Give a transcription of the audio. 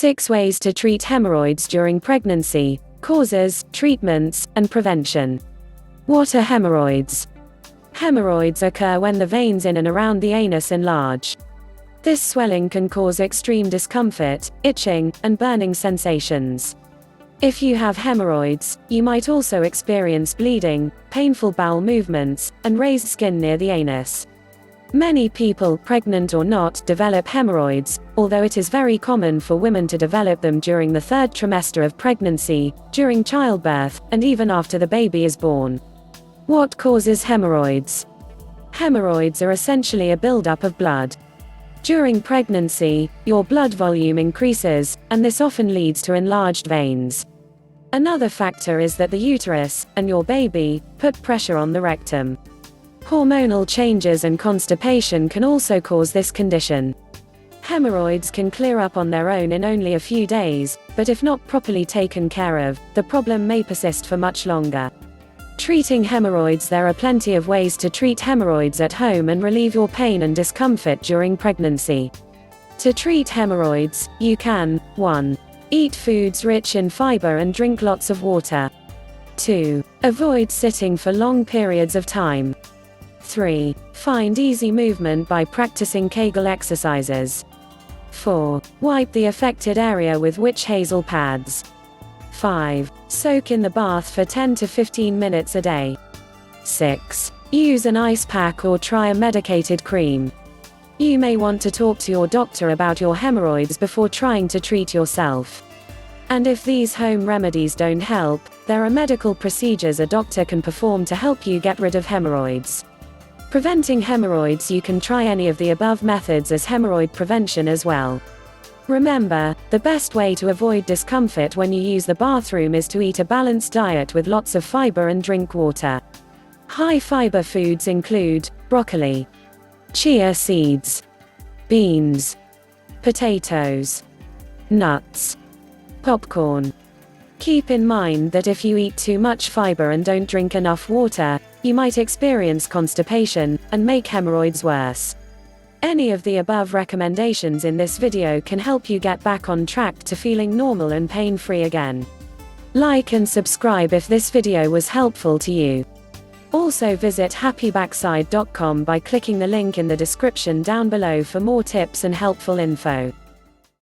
6 ways to treat hemorrhoids during pregnancy, causes, treatments, and prevention. What are hemorrhoids? Hemorrhoids occur when the veins in and around the anus enlarge. This swelling can cause extreme discomfort, itching, and burning sensations. If you have hemorrhoids, you might also experience bleeding, painful bowel movements, and raised skin near the anus. Many people, pregnant or not, develop hemorrhoids, although it is very common for women to develop them during the 3rd trimester of pregnancy, during childbirth, and even after the baby is born. What causes hemorrhoids? Hemorrhoids are essentially a buildup of blood. During pregnancy, your blood volume increases, and this often leads to enlarged veins. Another factor is that the uterus, and your baby, put pressure on the rectum. Hormonal changes and constipation can also cause this condition. Hemorrhoids can clear up on their own in only a few days, but if not properly taken care of, the problem may persist for much longer. Treating hemorrhoids. There are plenty of ways to treat hemorrhoids at home and relieve your pain and discomfort during pregnancy. To treat hemorrhoids, you can 1. Eat foods rich in fiber and drink lots of water. 2. Avoid sitting for long periods of time. 3. Find easy movement by practicing Kegel exercises. 4. Wipe the affected area with witch hazel pads. 5. Soak in the bath for 10 to 15 minutes a day. 6. Use an ice pack or try a medicated cream. You may want to talk to your doctor about your hemorrhoids before trying to treat yourself. And if these home remedies don't help, there are medical procedures a doctor can perform to help you get rid of hemorrhoids. Preventing hemorrhoids. You can try any of the above methods as hemorrhoid prevention as well. Remember, the best way to avoid discomfort when you use the bathroom is to eat a balanced diet with lots of fiber and drink water. High fiber foods include broccoli, chia seeds, beans, potatoes, nuts, popcorn. Keep in mind that if you eat too much fiber and don't drink enough water, you might experience constipation, and make hemorrhoids worse. Any of the above recommendations in this video can help you get back on track to feeling normal and pain-free again. Like and subscribe if this video was helpful to you. Also visit happybackside.com by clicking the link in the description down below for more tips and helpful info.